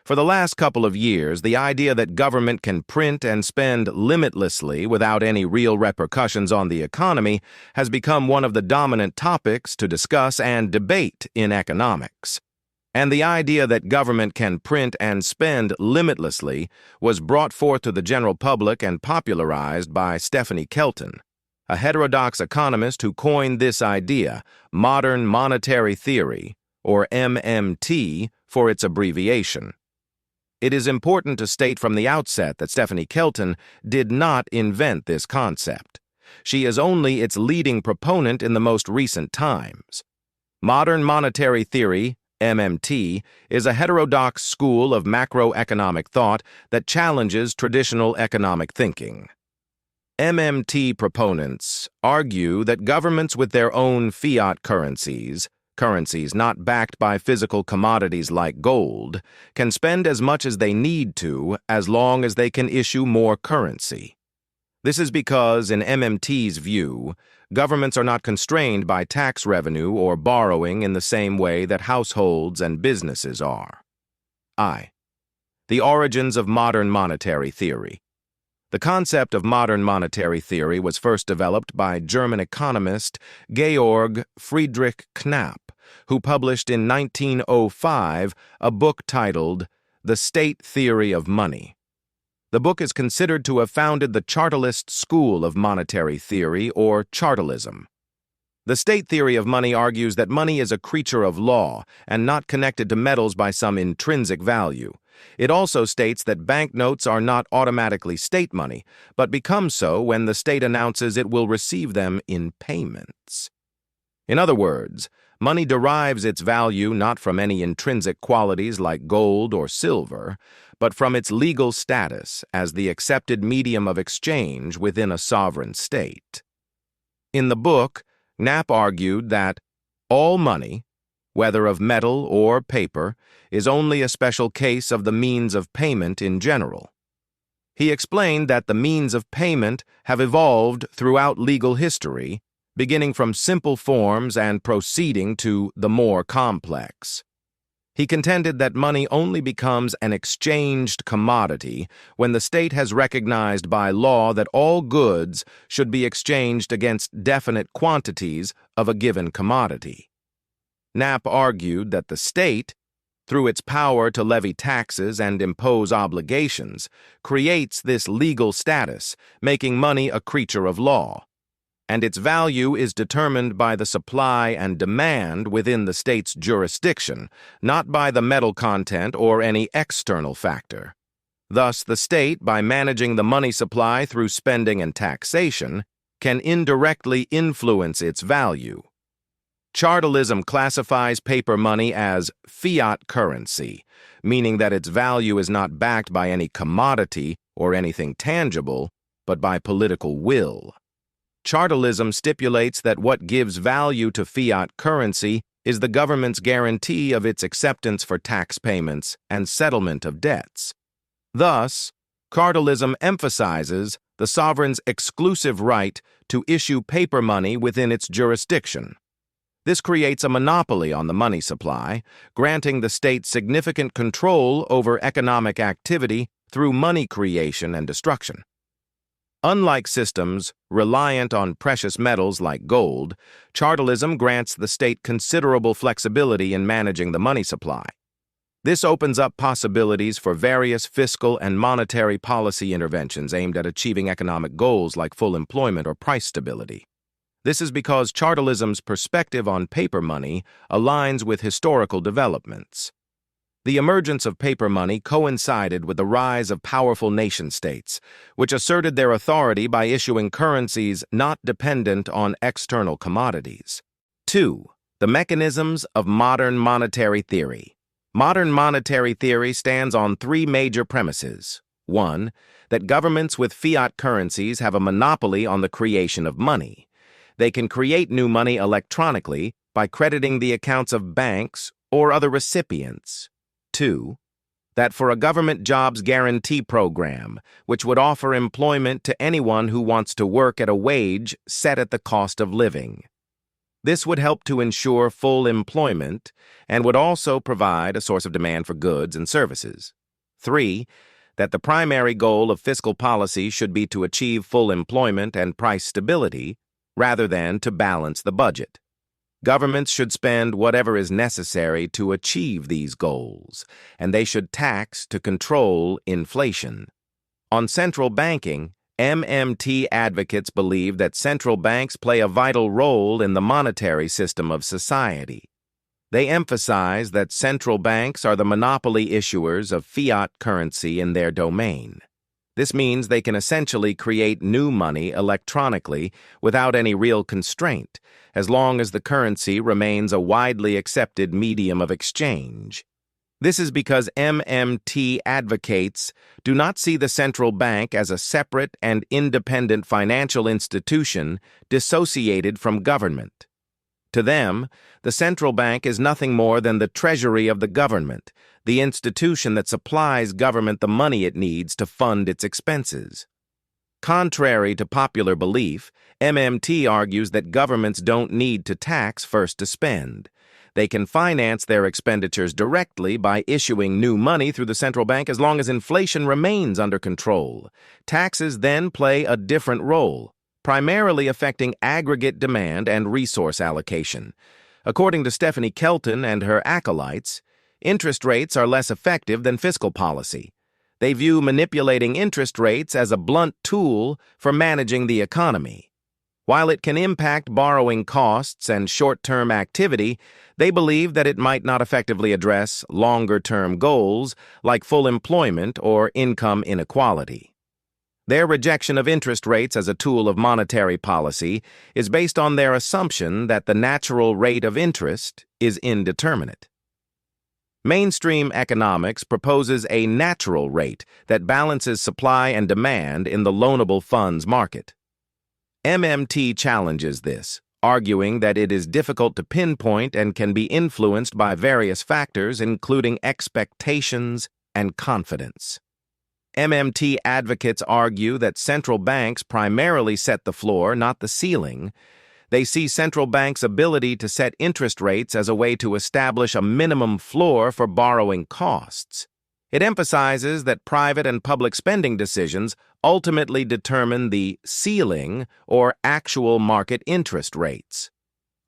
For the last couple of years, the idea that government can print and spend limitlessly without any real repercussions on the economy has become one of the dominant topics to discuss and debate in economics. And the idea that government can print and spend limitlessly was brought forth to the general public and popularized by Stephanie Kelton, a heterodox economist who coined this idea, modern monetary theory, or MMT for its abbreviation. It is important to state from the outset that Stephanie Kelton did not invent this concept. She is only its leading proponent in the most recent times. Modern monetary theory, MMT, is a heterodox school of macroeconomic thought that challenges traditional economic thinking. MMT proponents argue that governments with their own fiat currencies not backed by physical commodities like gold, can spend as much as they need to as long as they can issue more currency. This is because, in MMT's view, governments are not constrained by tax revenue or borrowing in the same way that households and businesses are. The origins of modern monetary theory. The concept of modern monetary theory was first developed by German economist Georg Friedrich Knapp, who published in 1905 a book titled The State Theory of Money. The book is considered to have founded the Chartalist School of monetary theory, or Chartalism. The state theory of money argues that money is a creature of law and not connected to metals by some intrinsic value. It also states that banknotes are not automatically state money, but become so when the state announces it will receive them in payments. In other words, money derives its value not from any intrinsic qualities like gold or silver, but from its legal status as the accepted medium of exchange within a sovereign state. In the book, Knapp argued that all money, whether of metal or paper, is only a special case of the means of payment in general. He explained that the means of payment have evolved throughout legal history, beginning from simple forms and proceeding to the more complex. He contended that money only becomes an exchanged commodity when the state has recognized by law that all goods should be exchanged against definite quantities of a given commodity. Knapp argued that the state, through its power to levy taxes and impose obligations, creates this legal status, making money a creature of law, and its value is determined by the supply and demand within the state's jurisdiction, not by the metal content or any external factor. Thus, the state, by managing the money supply through spending and taxation, can indirectly influence its value. Chartalism classifies paper money as fiat currency, meaning that its value is not backed by any commodity or anything tangible, but by political will. Chartalism stipulates that what gives value to fiat currency is the government's guarantee of its acceptance for tax payments and settlement of debts. Thus, Chartalism emphasizes the sovereign's exclusive right to issue paper money within its jurisdiction. This creates a monopoly on the money supply, granting the state significant control over economic activity through money creation and destruction. Unlike systems reliant on precious metals like gold, Chartalism grants the state considerable flexibility in managing the money supply. This opens up possibilities for various fiscal and monetary policy interventions aimed at achieving economic goals like full employment or price stability. This is because Chartalism's perspective on paper money aligns with historical developments. The emergence of paper money coincided with the rise of powerful nation-states, which asserted their authority by issuing currencies not dependent on external commodities. 2. The mechanisms of modern monetary theory. Modern monetary theory stands on three major premises. 1. That governments with fiat currencies have a monopoly on the creation of money. They can create new money electronically by crediting the accounts of banks or other recipients. 2. That for a government jobs guarantee program, which would offer employment to anyone who wants to work at a wage set at the cost of living. This would help to ensure full employment and would also provide a source of demand for goods and services. 3. That the primary goal of fiscal policy should be to achieve full employment and price stability, rather than to balance the budget. Governments should spend whatever is necessary to achieve these goals, and they should tax to control inflation. On central banking, MMT advocates believe that central banks play a vital role in the monetary system of society. They emphasize that central banks are the monopoly issuers of fiat currency in their domain. This means they can essentially create new money electronically without any real constraint, as long as the currency remains a widely accepted medium of exchange. This is because MMT advocates do not see the central bank as a separate and independent financial institution dissociated from government. To them, the central bank is nothing more than the treasury of the government, the institution that supplies government the money it needs to fund its expenses. Contrary to popular belief, MMT argues that governments don't need to tax first to spend. They can finance their expenditures directly by issuing new money through the central bank as long as inflation remains under control. Taxes then play a different role, primarily affecting aggregate demand and resource allocation. According to Stephanie Kelton and her acolytes, interest rates are less effective than fiscal policy. They view manipulating interest rates as a blunt tool for managing the economy. While it can impact borrowing costs and short-term activity, they believe that it might not effectively address longer-term goals like full employment or income inequality. Their rejection of interest rates as a tool of monetary policy is based on their assumption that the natural rate of interest is indeterminate. Mainstream economics proposes a natural rate that balances supply and demand in the loanable funds market. MMT challenges this, arguing that it is difficult to pinpoint and can be influenced by various factors, including expectations and confidence. MMT advocates argue that central banks primarily set the floor, not the ceiling. They see central banks' ability to set interest rates as a way to establish a minimum floor for borrowing costs. It emphasizes that private and public spending decisions ultimately determine the ceiling or actual market interest rates.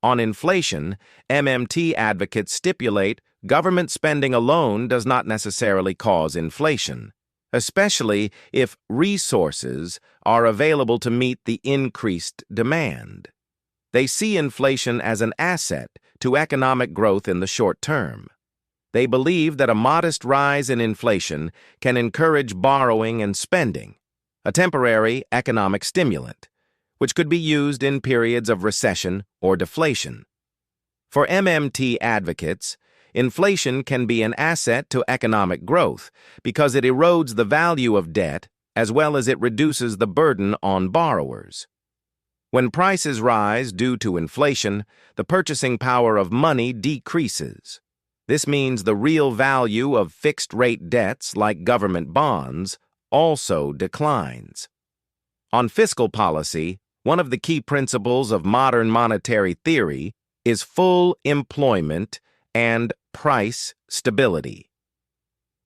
On inflation, MMT advocates stipulate government spending alone does not necessarily cause inflation, especially if resources are available to meet the increased demand. They see inflation as an asset to economic growth in the short term. They believe that a modest rise in inflation can encourage borrowing and spending, a temporary economic stimulant, which could be used in periods of recession or deflation. For MMT advocates, inflation can be an asset to economic growth because it erodes the value of debt as well as it reduces the burden on borrowers. When prices rise due to inflation, the purchasing power of money decreases. This means the real value of fixed-rate debts like government bonds also declines. On fiscal policy, one of the key principles of modern monetary theory is full employment and price stability.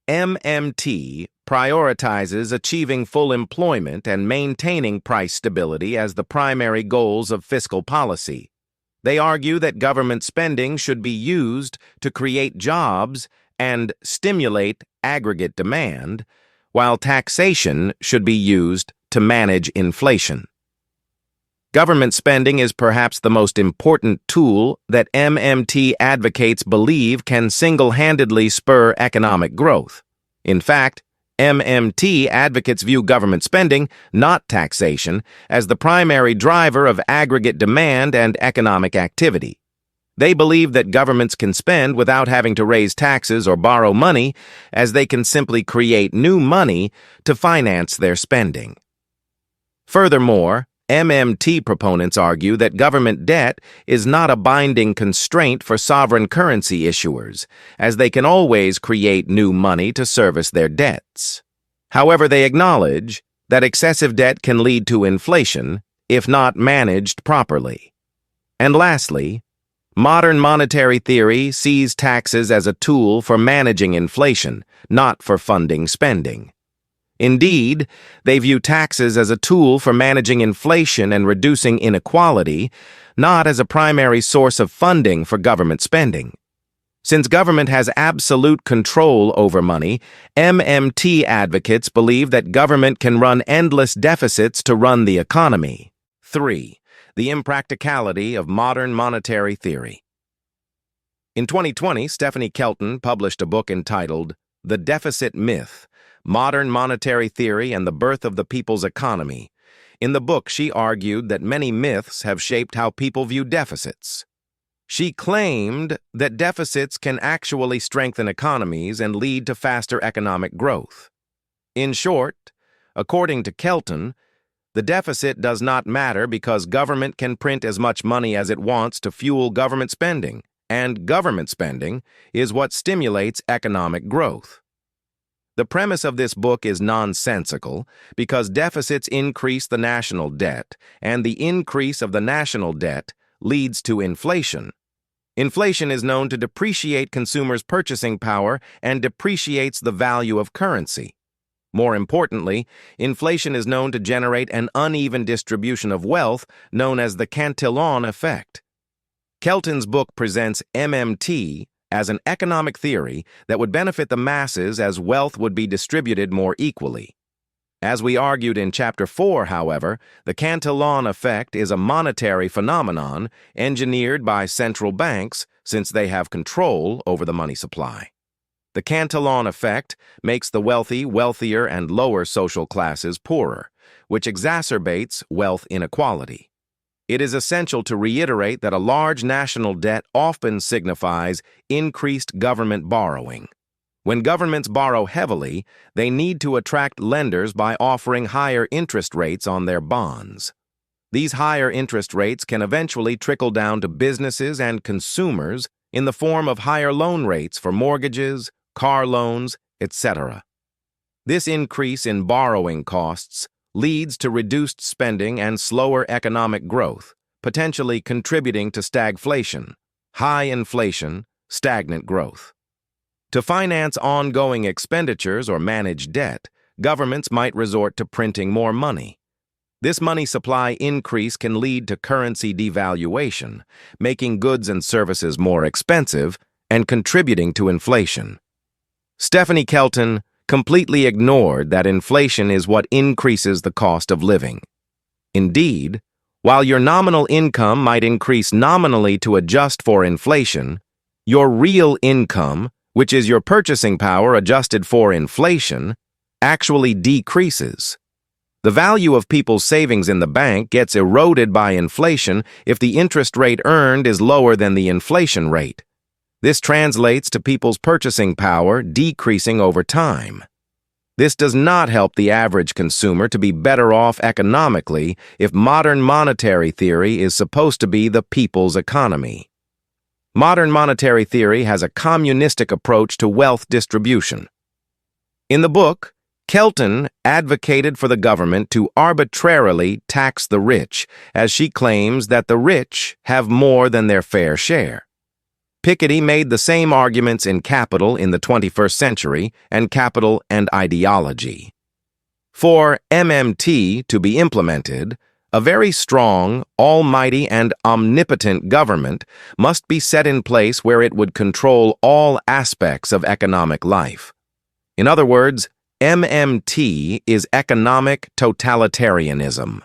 MMT prioritizes achieving full employment and maintaining price stability as the primary goals of fiscal policy. They argue that government spending should be used to create jobs and stimulate aggregate demand, while taxation should be used to manage inflation. Government spending is perhaps the most important tool that MMT advocates believe can single-handedly spur economic growth. In fact, MMT advocates view government spending, not taxation, as the primary driver of aggregate demand and economic activity. They believe that governments can spend without having to raise taxes or borrow money, as they can simply create new money to finance their spending. Furthermore, MMT proponents argue that government debt is not a binding constraint for sovereign currency issuers, as they can always create new money to service their debts. However, they acknowledge that excessive debt can lead to inflation if not managed properly. And lastly, Modern monetary theory sees taxes as a tool for managing inflation, not for funding spending. Indeed, they view taxes as a tool for managing inflation and reducing inequality, not as a primary source of funding for government spending. Since government has absolute control over money, MMT advocates believe that government can run endless deficits to run the economy. 3. The impracticality of modern monetary theory. In 2020, Stephanie Kelton published a book entitled The Deficit Myth: Modern Monetary Theory and the Birth of the People's Economy. In the book, she argued that many myths have shaped how people view deficits. She claimed that deficits can actually strengthen economies and lead to faster economic growth. In short, according to Kelton, the deficit does not matter because government can print as much money as it wants to fuel government spending, and government spending is what stimulates economic growth. The premise of this book is nonsensical because deficits increase the national debt, and the increase of the national debt leads to inflation. Inflation is known to depreciate consumers' purchasing power and depreciates the value of currency. More importantly, inflation is known to generate an uneven distribution of wealth known as the Cantillon effect. Kelton's book presents MMT as an economic theory that would benefit the masses as wealth would be distributed more equally. As we argued in Chapter 4, however, the Cantillon effect is a monetary phenomenon engineered by central banks since they have control over the money supply. The Cantillon effect makes the wealthy wealthier and lower social classes poorer, which exacerbates wealth inequality. It is essential to reiterate that a large national debt often signifies increased government borrowing. When governments borrow heavily, they need to attract lenders by offering higher interest rates on their bonds. These higher interest rates can eventually trickle down to businesses and consumers in the form of higher loan rates for mortgages, car loans, etc. This increase in borrowing costs leads to reduced spending and slower economic growth, potentially contributing to stagflation, high inflation, stagnant growth. To finance ongoing expenditures or manage debt, governments might resort to printing more money. This money supply increase can lead to currency devaluation, making goods and services more expensive and contributing to inflation. Stephanie Kelton completely ignored that inflation is what increases the cost of living. Indeed, while your nominal income might increase nominally to adjust for inflation, your real income, which is your purchasing power adjusted for inflation, actually decreases. The value of people's savings in the bank gets eroded by inflation if the interest rate earned is lower than the inflation rate. This translates to people's purchasing power decreasing over time. This does not help the average consumer to be better off economically if modern monetary theory is supposed to be the people's economy. Modern monetary theory has a communistic approach to wealth distribution. In the book, Kelton advocated for the government to arbitrarily tax the rich, as she claims that the rich have more than their fair share. Piketty made the same arguments in Capital in the 21st Century and Capital and Ideology. For MMT to be implemented, a very strong, almighty, and omnipotent government must be set in place where it would control all aspects of economic life. In other words, MMT is economic totalitarianism.